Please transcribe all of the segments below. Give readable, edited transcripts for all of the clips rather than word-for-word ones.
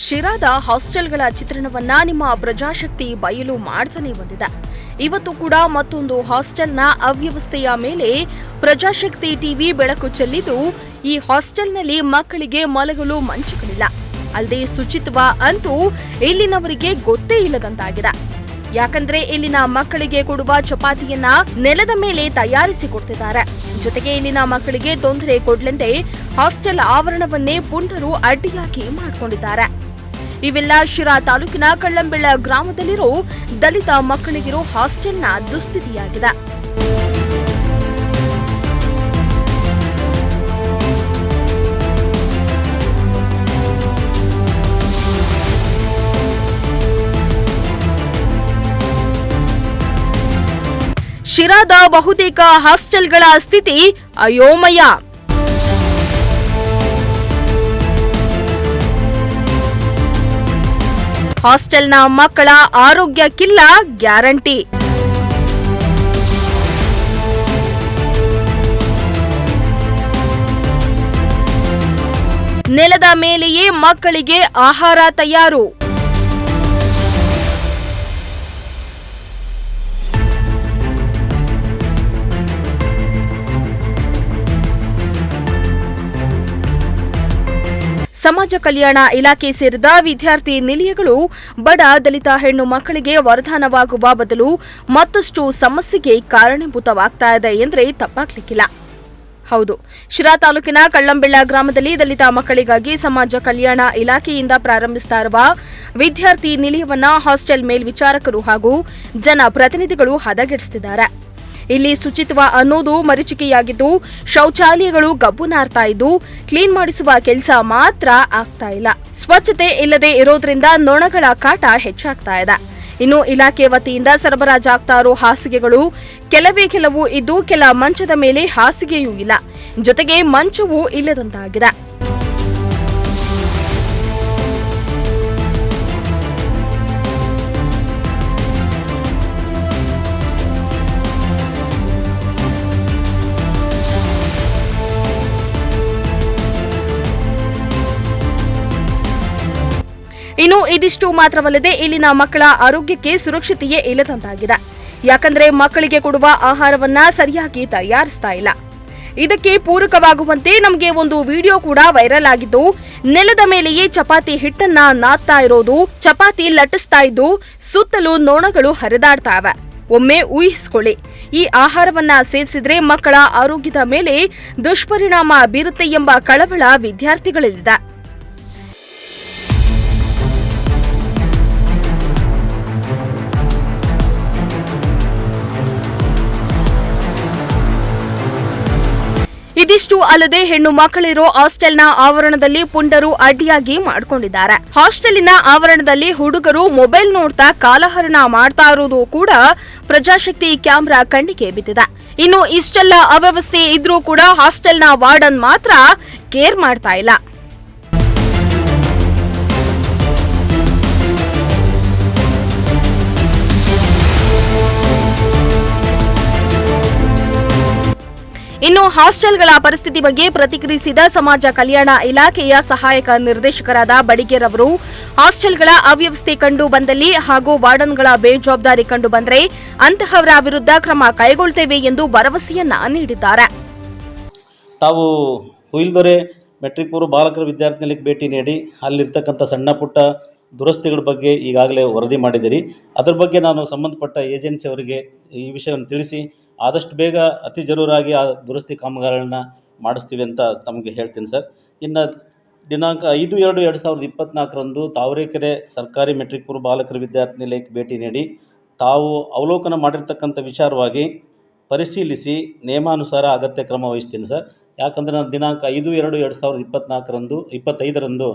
ಶಿರಾದ ಹಾಸ್ಟೆಲ್ಗಳ ಚಿತ್ರಣವನ್ನ ನಿಮ್ಮ ಪ್ರಜಾಶಕ್ತಿ ಬಯಲು ಮಾಡ್ತಾನೆ ಬಂದಿದೆ. ಇವತ್ತು ಕೂಡ ಮತ್ತೊಂದು ಹಾಸ್ಟೆಲ್ನ ಅವ್ಯವಸ್ಥೆಯ ಮೇಲೆ ಪ್ರಜಾಶಕ್ತಿ ಟಿವಿ ಬೆಳಕು ಚೆಲ್ಲಿದ್ದು, ಈ ಹಾಸ್ಟೆಲ್ನಲ್ಲಿ ಮಕ್ಕಳಿಗೆ ಮಲಗಲು ಮಂಚಗಳಿಲ್ಲ. ಅಲ್ಲದೆ ಶುಚಿತ್ವ ಅಂತೂ ಇಲ್ಲಿನವರಿಗೆ ಗೊತ್ತೇ ಇಲ್ಲದಂತಾಗಿದೆ. ಯಾಕಂದ್ರೆ ಇಲ್ಲಿನ ಮಕ್ಕಳಿಗೆ ಕೊಡುವ ಚಪಾತಿಯನ್ನ ನೆಲದ ಮೇಲೆ ತಯಾರಿಸಿ ಕೊಡ್ತಿದ್ದಾರೆ. ಜೊತೆಗೆ ಇಲ್ಲಿನ ಮಕ್ಕಳಿಗೆ ತೊಂದರೆ ಕೊಡ್ಲೆಂದೇ ಹಾಸ್ಟೆಲ್ ಆವರಣವನ್ನೇ ಪುಂಡರು ಅಡ್ಡಿಯಾಗಿ ಮಾಡಿಕೊಂಡಿದ್ದಾರೆ. ಇವೆಲ್ಲ ಶಿರಾ ತಾಲೂಕಿನ ಕಳ್ಳಂಬೆಳ್ಳ ಗ್ರಾಮದಲ್ಲಿರೋ ದಲಿತ ಮಕ್ಕಳಿಗಿರೋ ಹಾಸ್ಟೆಲ್ನ ದುಸ್ಥಿತಿಯಾಗಿದೆ. ಶಿರಾದ ಬಹುತೇಕ ಹಾಸ್ಟೆಲ್ಗಳ ಸ್ಥಿತಿ ಅಯೋಮಯ. ಹಾಸ್ಟೆಲ್ನ ಮಕ್ಕಳ ಆರೋಗ್ಯಕ್ಕಿಲ್ಲ ಗ್ಯಾರಂಟಿ. ನೆಲದ ಮೇಲೆಯೇ ಮಕ್ಕಳಿಗೆ ಆಹಾರ ತಯಾರು. ಸಮಾಜ ಕಲ್ಯಾಣ ಇಲಾಖೆ ಸೇರಿದ ವಿದ್ಯಾರ್ಥಿ ನಿಲಯಗಳು ಬಡ ದಲಿತ ಹೆಣ್ಣು ಮಕ್ಕಳಿಗೆ ವರದಾನವಾಗುವ ಬದಲು ಮತ್ತಷ್ಟು ಸಮಸ್ಯೆಗೆ ಕಾರಣೀಭೂತವಾಗ್ತಾ ಇದೆ ಎಂದರೆ ತಪ್ಪಾಗ್ಲಿಕ್ಕಿಲ್ಲ. ಹೌದು, ಶಿರಾ ತಾಲೂಕಿನ ಕಳ್ಳಂಬೆಳ್ಳ ಗ್ರಾಮದಲ್ಲಿ ದಲಿತ ಮಕ್ಕಳಿಗಾಗಿ ಸಮಾಜ ಕಲ್ಯಾಣ ಇಲಾಖೆಯಿಂದ ಪ್ರಾರಂಭಿಸ್ತಾ ಇರುವ ವಿದ್ಯಾರ್ಥಿ ನಿಲಯವನ್ನ ಹಾಸ್ಟೆಲ್ ಮೇಲ್ವಿಚಾರಕರು ಹಾಗೂ ಜನಪ್ರತಿನಿಧಿಗಳು ಹದಗೆಡಿಸುತ್ತಿದ್ದಾರೆ. ಇಲ್ಲಿ ಶುಚಿತ್ವ ಅನ್ನೋದು ಮರೀಚಿಕೆಯಾಗಿದ್ದು, ಶೌಚಾಲಯಗಳು ಗಬ್ಬು ನಾರ್ತಾ ಇದ್ದು ಕ್ಲೀನ್ ಮಾಡಿಸುವ ಕೆಲಸ ಮಾತ್ರ ಆಗ್ತಾ ಇಲ್ಲ. ಸ್ವಚ್ಛತೆ ಇಲ್ಲದೆ ಇರೋದ್ರಿಂದ ನೊಣಗಳ ಕಾಟ ಹೆಚ್ಚಾಗ್ತಾ ಇದೆ. ಇನ್ನು ಇಲಾಖೆ ವತಿಯಿಂದ ಸರಬರಾಜಾಗ್ತಾ ಇರೋ ಹಾಸಿಗೆಗಳು ಕೆಲವು ಇದ್ದು, ಕೆಲ ಮಂಚದ ಮೇಲೆ ಹಾಸಿಗೆಯೂ ಇಲ್ಲ, ಜೊತೆಗೆ ಮಂಚವೂ ಇಲ್ಲದಂತಾಗಿದೆ. ಇನ್ನು ಇದಿಷ್ಟು ಮಾತ್ರವಲ್ಲದೆ ಇಲ್ಲಿನ ಮಕ್ಕಳ ಆರೋಗ್ಯಕ್ಕೆ ಸುರಕ್ಷತೆಯೇ ಇಲ್ಲದಂತಾಗಿದೆ. ಯಾಕಂದ್ರೆ ಮಕ್ಕಳಿಗೆ ಕೊಡುವ ಆಹಾರವನ್ನ ಸರಿಯಾಗಿ ತಯಾರಿಸ್ತಾ ಇಲ್ಲ. ಇದಕ್ಕೆ ಪೂರಕವಾಗುವಂತೆ ನಮಗೆ ಒಂದು ವಿಡಿಯೋ ಕೂಡ ವೈರಲ್ ಆಗಿದ್ದು, ನೆಲದ ಮೇಲೆಯೇ ಚಪಾತಿ ಹಿಟ್ಟನ್ನ ನಾದ್ತಾ ಇರೋದು, ಚಪಾತಿ ಲಟ್ಟಿಸ್ತಾ ಇದ್ದು ಸುತ್ತಲೂ ನೊಣಗಳು ಹರಿದಾಡ್ತಾ ಇವೆ. ಒಮ್ಮೆ ಊಹಿಸಿಕೊಳ್ಳಿ, ಈ ಆಹಾರವನ್ನ ಸೇವಿಸಿದ್ರೆ ಮಕ್ಕಳ ಆರೋಗ್ಯದ ಮೇಲೆ ದುಷ್ಪರಿಣಾಮ ಬೀರುತ್ತೆ ಎಂಬ ಕಳವಳ ವಿದ್ಯಾರ್ಥಿಗಳಲ್ಲಿದೆ. ಇದಿಷ್ಟು ಅಲ್ಲದೆ ಹೆಣ್ಣು ಮಕ್ಕಳಿರೋ ಹಾಸ್ಟೆಲ್ನ ಆವರಣದಲ್ಲಿ ಪುಂಡರು ಅಡ್ಡಿಯಾಗಿ ಮಾಡಿಕೊಂಡಿದ್ದಾರೆ. ಹಾಸ್ಟೆಲಿನ ಆವರಣದಲ್ಲಿ ಹುಡುಗರು ಮೊಬೈಲ್ ನೋಡ್ತಾ ಕಾಲಹರಣ ಮಾಡ್ತಾ ಇರೋದು ಕೂಡ ಪ್ರಜಾಶಕ್ತಿ ಕ್ಯಾಮೆರಾ ಕಣ್ಣಿಗೆ ಬಿದ್ದಿದೆ. ಇನ್ನು ಇಷ್ಟೆಲ್ಲ ಅವ್ಯವಸ್ಥೆ ಇದ್ರೂ ಕೂಡ ಹಾಸ್ಟೆಲ್ನ ವಾರ್ಡನ್ ಮಾತ್ರ ಕೇರ್ ಮಾಡ್ತಾ ಇಲ್ಲ. ಇನ್ನು ಹಾಸ್ಟೆಲ್ಗಳ ಪರಿಸ್ಥಿತಿ ಬಗ್ಗೆ ಪ್ರತಿಕ್ರಿಯಿಸಿದ ಸಮಾಜ ಕಲ್ಯಾಣ ಇಲಾಖೆಯ ಸಹಾಯಕ ನಿರ್ದೇಶಕರಾದ ಬಡಿಗೇರ್ ಅವರು, ಹಾಸ್ಟೆಲ್ಗಳ ಅವ್ಯವಸ್ಥೆ ಕಂಡು ಬಂದಲ್ಲಿ ಹಾಗೂ ವಾರ್ಡನ್ಗಳ ಬೇಜವಾಬ್ದಾರಿ ಕಂಡು ಬಂದರೆ ಅಂತಹವರ ವಿರುದ್ಧ ಕ್ರಮ ಕೈಗೊಳ್ಳುತ್ತೇವೆ ಎಂದು ಭರವಸೆಯನ್ನ ನೀಡಿದ್ದಾರೆ. ತಾವು ಹುಯಿಲ್ದೊರೆ ಮೆಟ್ರಿಕ್ ಪೂರ್ವ ಬಾಲಕರ ವಿದ್ಯಾರ್ಥಿನಿಲಯಕ್ಕೆ ಭೇಟಿ ನೀಡಿ ಅಲ್ಲಿರ್ತಕ್ಕಂಥ ಸಣ್ಣ ಪುಟ್ಟ ದುರಸ್ತಿಗಳ ಬಗ್ಗೆ ಈಗಾಗಲೇ ವರದಿ ಮಾಡಿದಿರಿ. ಅದರ ಬಗ್ಗೆ ನಾನು ಸಂಬಂಧಪಟ್ಟ ಏಜೆನ್ಸಿ ಅವರಿಗೆ ಈ ವಿಷಯವನ್ನು ತಿಳಿಸಿ ಆದಷ್ಟು ಬೇಗ ಅತಿ ಜರೂರಾಗಿ ಆ ದುರಸ್ತಿ ಕಾಮಗಾರಿಗಳನ್ನ ಮಾಡಿಸ್ತೀವಿ ಅಂತ ತಮಗೆ ಹೇಳ್ತೀನಿ ಸರ್. ಇನ್ನು ದಿನಾಂಕ 5/2/2024 ತಾವರೆಕೆರೆ ಸರ್ಕಾರಿ ಮೆಟ್ರಿಕ್ ಪೂರ್ವ ಬಾಲಕರ ವಿದ್ಯಾರ್ಥಿನಿಲಯಕ್ಕೆ ಭೇಟಿ ನೀಡಿ ತಾವು ಅವಲೋಕನ ಮಾಡಿರ್ತಕ್ಕಂಥ ವಿಚಾರವಾಗಿ ಪರಿಶೀಲಿಸಿ ನಿಯಮಾನುಸಾರ ಅಗತ್ಯ ಕ್ರಮ ವಹಿಸ್ತೀನಿ ಸರ್. ಯಾಕಂದರೆ ನಾನು ದಿನಾಂಕ 5/2/2025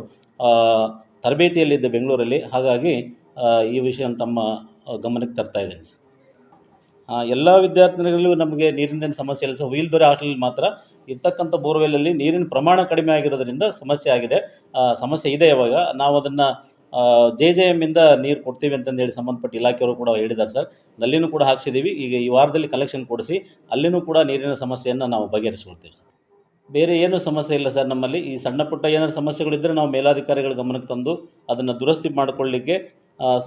ತರಬೇತಿಯಲ್ಲಿದ್ದೆ ಬೆಂಗಳೂರಲ್ಲಿ. ಹಾಗಾಗಿ ಈ ವಿಷಯವನ್ನು ತಮ್ಮ ಗಮನಕ್ಕೆ ತರ್ತಾ ಇದ್ದೀನಿ. ಎಲ್ಲ ವಿದ್ಯಾರ್ಥಿಗಳಿಗೂ ನಮಗೆ ನೀರಿನ ಸಮಸ್ಯೆ ಇಲ್ಲ ಸರ್. ಹುಯಿಲ್ದೊರೆ ಹಾಸ್ಟೆಲ್ ಮಾತ್ರ ಇರ್ತಕ್ಕಂಥ ಬೋರ್ವೆಲ್ಲಲ್ಲಿ ನೀರಿನ ಪ್ರಮಾಣ ಕಡಿಮೆ ಆಗಿರೋದ್ರಿಂದ ಸಮಸ್ಯೆ ಆಗಿದೆ. ಸಮಸ್ಯೆ ಇದೆ. ಇವಾಗ ನಾವು ಅದನ್ನು JJM ಇಂದ ನೀರು ಕೊಡ್ತೀವಿ ಅಂತಂದೇಳಿ ಸಂಬಂಧಪಟ್ಟ ಇಲಾಖೆಯವರು ಕೂಡ ಹೇಳಿದ್ದಾರೆ ಸರ್. ನಲ್ಲಿನೂ ಕೂಡ ಹಾಕ್ಸಿದ್ದೀವಿ. ಈಗ ಈ ವಾರದಲ್ಲಿ ಕಲೆಕ್ಷನ್ ಕೊಡಿಸಿ ಅಲ್ಲಿನೂ ಕೂಡ ನೀರಿನ ಸಮಸ್ಯೆಯನ್ನು ನಾವು ಬಗೆಹರಿಸ್ಕೊಳ್ತೀವಿ ಸರ್. ಬೇರೆ ಏನೂ ಸಮಸ್ಯೆ ಇಲ್ಲ ಸರ್. ನಮ್ಮಲ್ಲಿ ಈ ಸಣ್ಣ ಪುಟ್ಟ ಏನಾದ್ರು ಸಮಸ್ಯೆಗಳಿದ್ದರೆ ನಾವು ಮೇಲಾಧಿಕಾರಿಗಳ ಗಮನಕ್ಕೆ ತಂದು ಅದನ್ನು ದುರಸ್ತಿ ಮಾಡಿಕೊಳ್ಳಿಕ್ಕೆ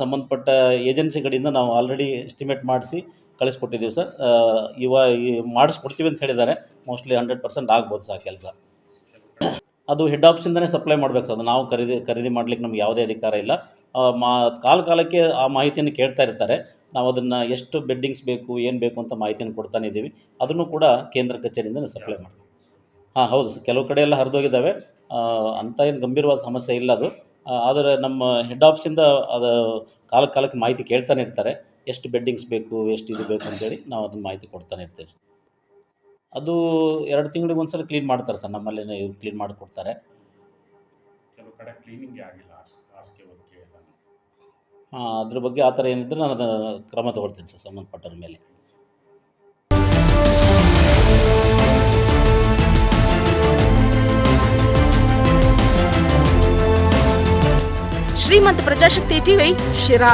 ಸಂಬಂಧಪಟ್ಟ ಏಜೆನ್ಸಿ ಕಡೆಯಿಂದ ನಾವು ಆಲ್ರೆಡಿ ಎಸ್ಟಿಮೇಟ್ ಮಾಡಿಸಿ ಕಳಿಸ್ಕೊಟ್ಟಿದ್ದೀವಿ ಸರ್. ಈ ಮಾಡಿಸ್ಕೊಡ್ತೀವಿ ಅಂತ ಹೇಳಿದ್ದಾರೆ. ಮೋಸ್ಟ್ಲಿ 100% ಆಗ್ಬೋದು ಸರ್ ಕೆಲಸ. ಅದು ಹೆಡ್ ಆಫೀಸಿಂದನೇ ಸಪ್ಲೈ ಮಾಡ್ಬೇಕು ಸರ್. ಅದು ನಾವು ಖರೀದಿ ಮಾಡ್ಲಿಕ್ಕೆ ನಮ್ಗೆ ಯಾವುದೇ ಅಧಿಕಾರ ಇಲ್ಲ. ಕಾಲಕ್ಕೆ ಆ ಮಾಹಿತಿಯನ್ನು ಕೇಳ್ತಾ ಇರ್ತಾರೆ. ನಾವು ಅದನ್ನು ಎಷ್ಟು ಬೆಡ್ಡಿಂಗ್ಸ್ ಬೇಕು, ಏನು ಬೇಕು ಅಂತ ಮಾಹಿತಿಯನ್ನು ಕೊಡ್ತಾನೆ ಇದ್ದೀವಿ. ಅದನ್ನು ಕೂಡ ಕೇಂದ್ರ ಕಚೇರಿಯಿಂದ ಸಪ್ಲೈ ಮಾಡ್ತೀವಿ. ಹೌದು ಸರ್. ಕೆಲವು ಕಡೆ ಎಲ್ಲ ಹರಿದೋಗಿದ್ದಾವೆ. ಅಂಥ ಏನು ಗಂಭೀರವಾದ ಸಮಸ್ಯೆ ಇಲ್ಲ ಅದು. ಆದರೆ ನಮ್ಮ ಹೆಡ್ ಆಫೀಸಿಂದ ಅದು ಕಾಲಕ್ಕೆ ಮಾಹಿತಿ ಕೇಳ್ತಾನೆ ಇರ್ತಾರೆ. ಎಷ್ಟು ಬೆಡ್ಡಿಂಗ್ಸ್ ಬೇಕು, ಎಷ್ಟು ಇದು ಬೇಕು ಅಂತೇಳಿ ನಾವು ಅದನ್ನು ಮಾಹಿತಿ ಕೊಡ್ತಾನೆ ಇರ್ತೇವೆ. ಅದು 2 ತಿಂಗಳಿಗೆ ಒಂದ್ಸಲ ಕ್ಲೀನ್ ಮಾಡ್ತಾರೆ ಸರ್. ನಮ್ಮಲ್ಲೇ ಕ್ಲೀನ್ ಮಾಡಿಕೊಡ್ತಾರೆ. ಕೆಲವು ಕಡೆ ಕ್ಲೀನಿಂಗೇ ಆಗಿಲ್ಲ, ಹಾಸಿಗೆ ಹೊದಿಕೆ ಎಲ್ಲ. ಅದ್ರ ಬಗ್ಗೆ ಆ ಥರ ಏನಿದ್ರೆ ನಾನು ಅದನ್ನು ಕ್ರಮ ತಗೊಳ್ತೀನಿ ಸರ್ ಸಂಬಂಧಪಟ್ಟವ್ರ ಮೇಲೆ. ಶ್ರೀಮಂತ ಪ್ರಜಾಶಕ್ತಿ ಟಿವಿ, ಶಿರಾ.